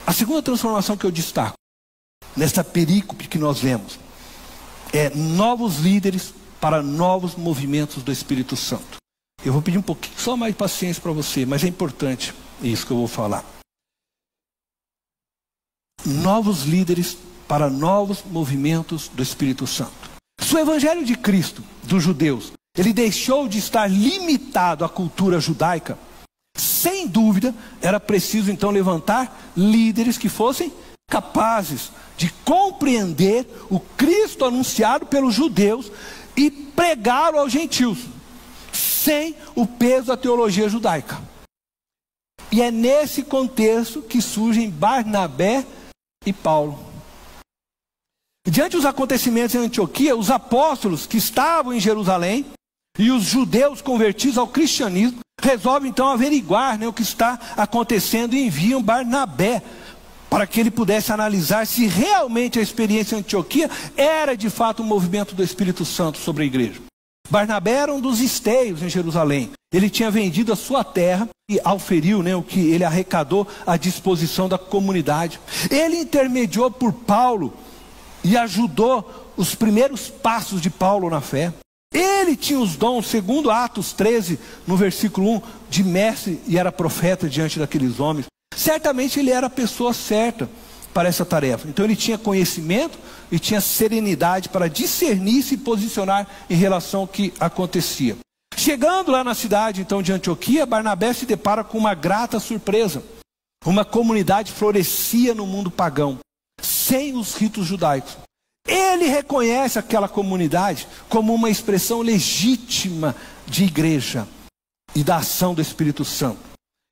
A segunda transformação que eu destaco, nesta perícope que nós vemos, é novos líderes para novos movimentos do Espírito Santo. Eu vou pedir um pouquinho só mais de paciência para você, mas é importante isso que eu vou falar. Novos líderes para novos movimentos do Espírito Santo. Se o Evangelho de Cristo, dos judeus, ele deixou de estar limitado à cultura judaica, sem dúvida, era preciso então levantar líderes que fossem capazes de compreender o Cristo anunciado pelos judeus e pregá-lo aos gentios, sem o peso da teologia judaica. E é nesse contexto que surgem Barnabé e Paulo. Diante dos acontecimentos em Antioquia, os apóstolos que estavam em Jerusalém e os judeus convertidos ao cristianismo resolvem então averiguar, o que está acontecendo e enviam Barnabé para que ele pudesse analisar se realmente a experiência em Antioquia era de fato um movimento do Espírito Santo sobre a igreja. Barnabé era um dos esteios em Jerusalém. Ele tinha vendido a sua terra e auferiu o que ele arrecadou à disposição da comunidade. Ele intermediou por Paulo e ajudou os primeiros passos de Paulo na fé. Ele tinha os dons, segundo Atos 13, no versículo 1, de mestre e era profeta diante daqueles homens. Certamente ele era a pessoa certa para essa tarefa. Então ele tinha conhecimento e tinha serenidade para discernir e se posicionar em relação ao que acontecia. Chegando lá na cidade então de Antioquia, Barnabé se depara com uma grata surpresa. Uma comunidade florescia no mundo pagão, sem os ritos judaicos. Ele reconhece aquela comunidade como uma expressão legítima de igreja e da ação do Espírito Santo.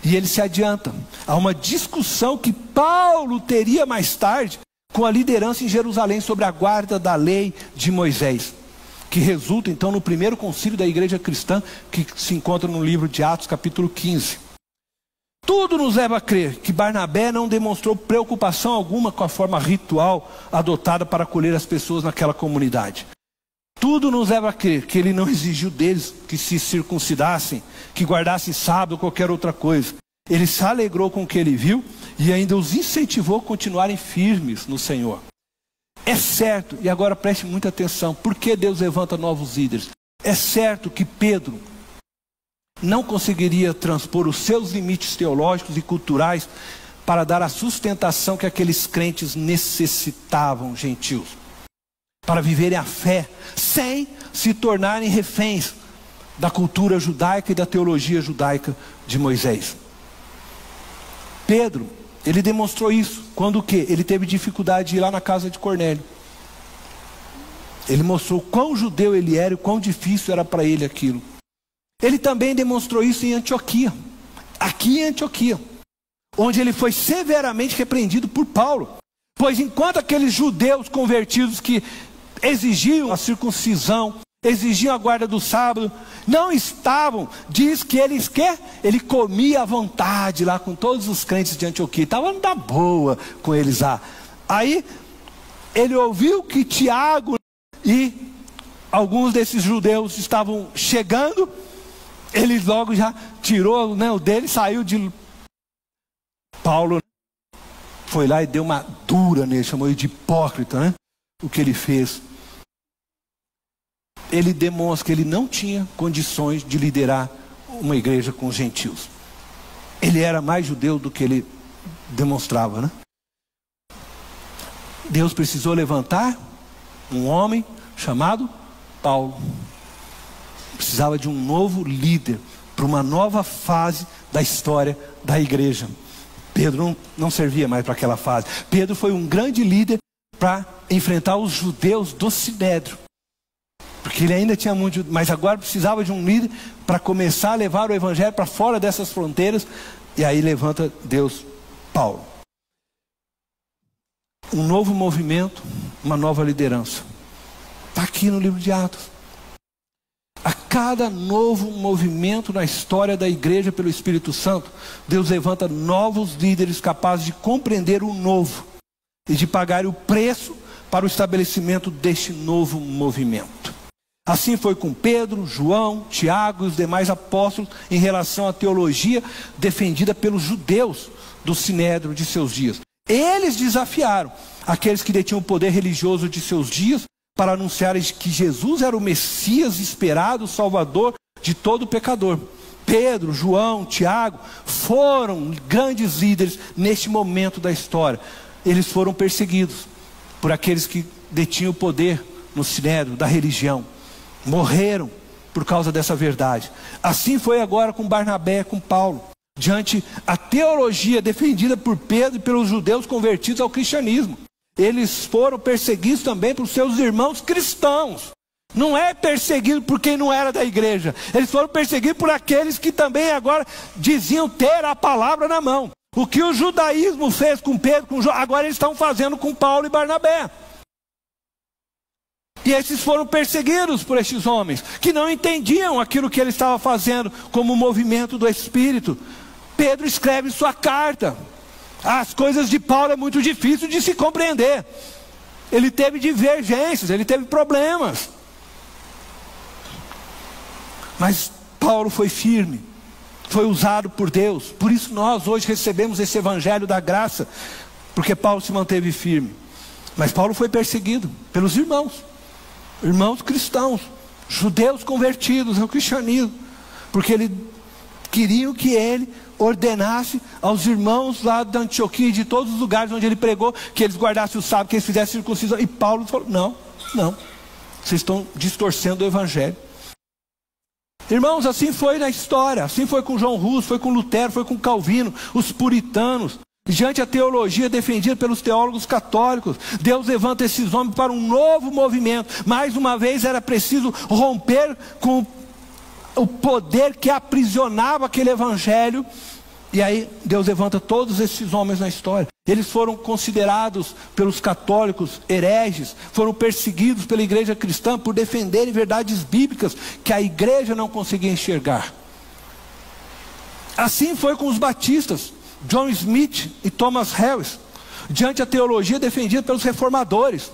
E ele se adianta a uma discussão que Paulo teria mais tarde com a liderança em Jerusalém sobre a guarda da lei de Moisés, que resulta então no primeiro concílio da igreja cristã, que se encontra no livro de Atos capítulo 15. Tudo nos leva a crer que Barnabé não demonstrou preocupação alguma com a forma ritual adotada para acolher as pessoas naquela comunidade. Tudo nos leva a crer que ele não exigiu deles que se circuncidassem, que guardassem sábado ou qualquer outra coisa. Ele se alegrou com o que ele viu e ainda os incentivou a continuarem firmes no Senhor. É certo, e agora preste muita atenção, por que Deus levanta novos líderes? É certo que Pedro não conseguiria transpor os seus limites teológicos e culturais para dar a sustentação que aqueles crentes necessitavam, gentios, para viverem a fé, sem se tornarem reféns da cultura judaica e da teologia judaica de Moisés. Pedro, ele demonstrou isso, quando o quê? Ele teve dificuldade de ir lá na casa de Cornélio. Ele mostrou quão judeu ele era e quão difícil era para ele aquilo. Ele também demonstrou isso em Antioquia, aqui em Antioquia, onde ele foi severamente repreendido por Paulo. Pois enquanto aqueles judeus convertidos que exigiam a circuncisão, exigiam a guarda do sábado, não estavam, diz que ele comia à vontade lá com todos os crentes de Antioquia, estava na boa com eles lá. Aí ele ouviu que Tiago e alguns desses judeus estavam chegando, ele logo já tirou o dele, saiu de Paulo, foi lá e deu uma dura nele, chamou ele de hipócrita, o que ele fez. Ele demonstra que ele não tinha condições de liderar uma igreja com os gentios. Ele era mais judeu do que ele demonstrava, Deus precisou levantar um homem chamado Paulo. Precisava de um novo líder para uma nova fase da história da igreja. Pedro não servia mais para aquela fase. Pedro foi um grande líder para enfrentar os judeus do Sinédrio, porque ele ainda tinha muito, mas agora precisava de um líder para começar a levar o evangelho para fora dessas fronteiras. E aí levanta Deus Paulo. Um novo movimento, uma nova liderança. Está aqui no livro de Atos. A cada novo movimento na história da igreja pelo Espírito Santo, Deus levanta novos líderes capazes de compreender o novo e de pagar o preço para o estabelecimento deste novo movimento. Assim foi com Pedro, João, Tiago e os demais apóstolos em relação à teologia defendida pelos judeus do Sinédrio de seus dias. Eles desafiaram aqueles que detinham o poder religioso de seus dias para anunciarem que Jesus era o Messias esperado, o Salvador de todo pecador. Pedro, João, Tiago foram grandes líderes neste momento da história. Eles foram perseguidos por aqueles que detinham o poder no sinédrio da religião. Morreram por causa dessa verdade. Assim foi agora com Barnabé, com Paulo. Diante a teologia defendida por Pedro e pelos judeus convertidos ao cristianismo. Eles foram perseguidos também por seus irmãos cristãos. Não é perseguido por quem não era da igreja. Eles foram perseguidos por aqueles que também agora diziam ter a palavra na mão. O que o judaísmo fez com Pedro, com João, agora eles estão fazendo com Paulo e Barnabé. E esses foram perseguidos por estes homens, que não entendiam aquilo que ele estava fazendo como movimento do Espírito. Pedro escreve sua carta. As coisas de Paulo é muito difícil de se compreender. Ele teve divergências, ele teve problemas. Mas Paulo foi firme, foi usado por Deus. Por isso nós hoje recebemos esse evangelho da graça, porque Paulo se manteve firme. Mas Paulo foi perseguido pelos irmãos cristãos, judeus convertidos ao cristianismo, porque eles queriam que ele ordenasse aos irmãos lá da Antioquia e de todos os lugares onde ele pregou, que eles guardassem o sábado, que eles fizessem circuncisão. E Paulo falou: não, vocês estão distorcendo o evangelho. Irmãos, assim foi na história, assim foi com João Russo, foi com Lutero, foi com Calvino, os puritanos. Diante a teologia defendida pelos teólogos católicos, Deus levanta esses homens para um novo movimento. Mais uma vez era preciso romper com o poder que aprisionava aquele evangelho. E aí Deus levanta todos esses homens na história. Eles foram considerados pelos católicos hereges, foram perseguidos pela igreja cristã por defenderem verdades bíblicas que a igreja não conseguia enxergar. Assim foi com os batistas, John Smith e Thomas Harris, diante a teologia defendida pelos reformadores,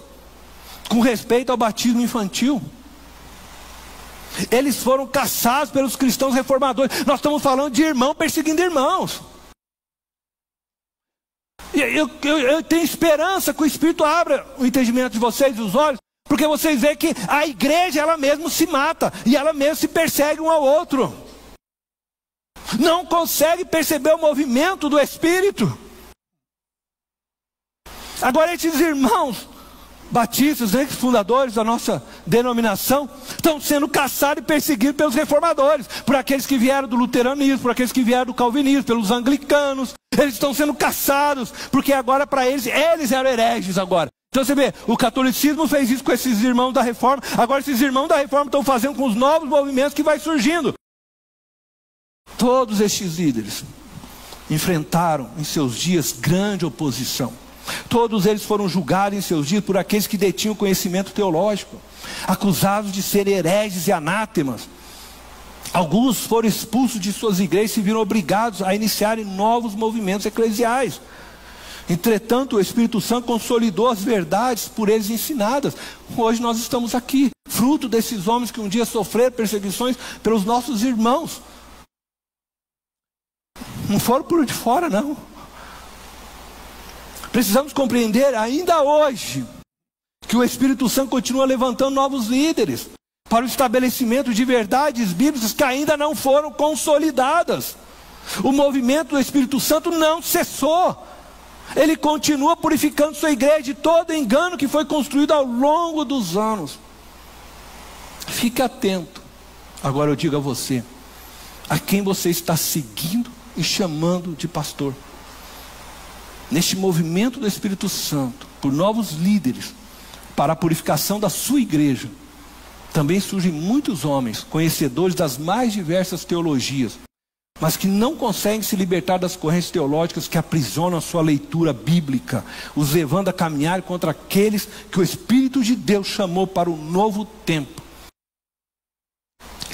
com respeito ao batismo infantil. Eles foram caçados pelos cristãos reformadores. Nós estamos falando de irmão perseguindo irmãos. E eu tenho esperança que o Espírito abra o entendimento de vocês e os olhos, porque vocês veem que a igreja ela mesma se mata e ela mesma se persegue um ao outro. Não consegue perceber o movimento do Espírito. Agora esses irmãos batistas, fundadores da nossa denominação, estão sendo caçados e perseguidos pelos reformadores, por aqueles que vieram do luteranismo, por aqueles que vieram do calvinismo, pelos anglicanos. Eles estão sendo caçados, porque agora para eles eram hereges agora. Então você vê, o catolicismo fez isso com esses irmãos da reforma, agora esses irmãos da reforma estão fazendo com os novos movimentos que vai surgindo. Todos estes líderes enfrentaram em seus dias grande oposição. Todos eles foram julgados em seus dias por aqueles que detinham conhecimento teológico, acusados de serem hereges e anátemas. Alguns foram expulsos de suas igrejas e se viram obrigados a iniciarem novos movimentos eclesiais. Entretanto, o Espírito Santo consolidou as verdades por eles ensinadas. Hoje nós estamos aqui, fruto desses homens que um dia sofreram perseguições pelos nossos irmãos. Não foram por de fora, não. Precisamos compreender ainda hoje que o Espírito Santo continua levantando novos líderes para o estabelecimento de verdades bíblicas que ainda não foram consolidadas. O movimento do Espírito Santo não cessou. Ele continua purificando sua igreja de todo engano que foi construído ao longo dos anos. Fique atento. Agora eu digo a você, a quem você está seguindo e chamando de pastor. Neste movimento do Espírito Santo, por novos líderes, para a purificação da sua igreja, também surgem muitos homens, conhecedores das mais diversas teologias, mas que não conseguem se libertar das correntes teológicas que aprisionam a sua leitura bíblica, os levando a caminhar contra aqueles que o Espírito de Deus chamou para um novo tempo.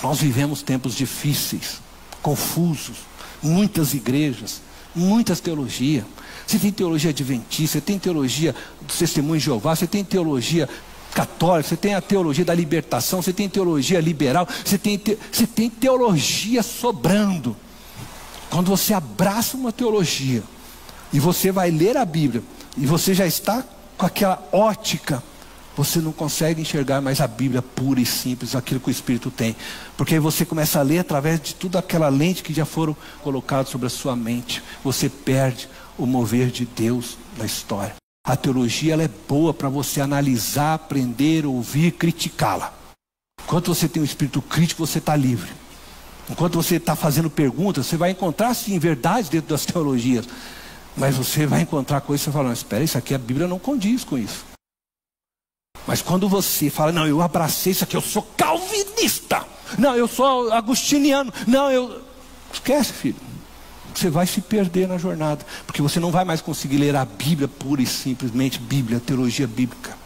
Nós vivemos tempos difíceis, confusos, muitas igrejas, muitas teologias. Você tem teologia adventista, você tem teologia do Testemunho de Jeová, você tem teologia católica, você tem a teologia da libertação, você tem teologia liberal, você tem teologia sobrando. Quando você abraça uma teologia, e você vai ler a Bíblia, e você já está com aquela ótica, você não consegue enxergar mais a Bíblia pura e simples, aquilo que o Espírito tem. Porque aí você começa a ler através de toda aquela lente que já foram colocadas sobre a sua mente. Você perde o mover de Deus na história. A teologia, ela é boa para você analisar, aprender, ouvir, criticá-la. Enquanto você tem um espírito crítico, você está livre. Enquanto você está fazendo perguntas, você vai encontrar sim verdades dentro das teologias. Mas você vai encontrar coisas que você fala, não, espera, isso aqui a Bíblia não condiz com isso. Mas quando você fala, não, eu abracei isso aqui, eu sou calvinista. Não, eu sou agostiniano. Não, eu... Esquece, filho. Você vai se perder na jornada. Porque você não vai mais conseguir ler a Bíblia pura e simplesmente Bíblia, teologia bíblica.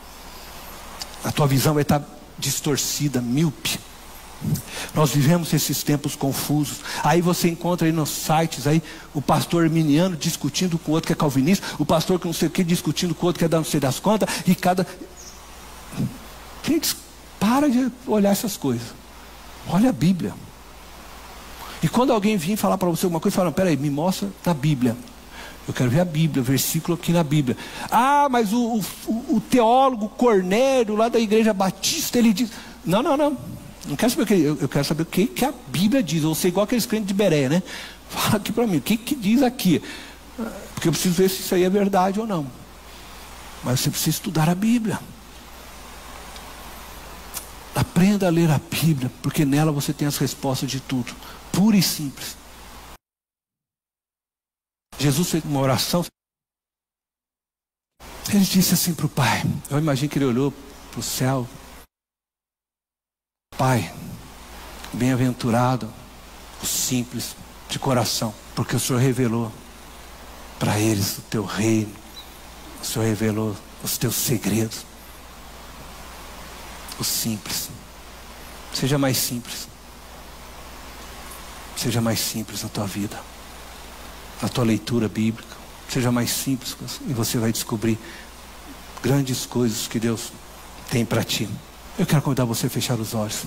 A tua visão vai estar distorcida, míope. Nós vivemos esses tempos confusos. Aí você encontra aí nos sites aí o pastor arminiano discutindo com o outro que é calvinista, o pastor que não sei o que discutindo com o outro que é da não sei das contas, e cada... Gente, para de olhar essas coisas. Olha a Bíblia. E quando alguém vir falar para você alguma coisa, fala, peraí, me mostra na Bíblia. Eu quero ver a Bíblia, versículo aqui na Bíblia. Ah, mas o teólogo Cornélio lá da Igreja Batista, ele diz... Não. Não quero saber o que eu quero saber o que a Bíblia diz. Ou seja, igual aqueles crentes de Bereia, né? Fala aqui para mim, o que diz aqui? Porque eu preciso ver se isso aí é verdade ou não. Mas você precisa estudar a Bíblia. Aprenda a ler a Bíblia, porque nela você tem as respostas de tudo. Pura e simples. Jesus fez uma oração. Ele disse assim para o Pai. Eu imagino que ele olhou para o céu. Pai, bem-aventurado os simples de coração, porque o Senhor revelou para eles o teu reino. O Senhor revelou os teus segredos. Os simples. Seja mais simples. Seja mais simples na tua vida, na tua leitura bíblica. Seja mais simples e você vai descobrir grandes coisas que Deus tem para ti. Eu quero convidar você a fechar os olhos.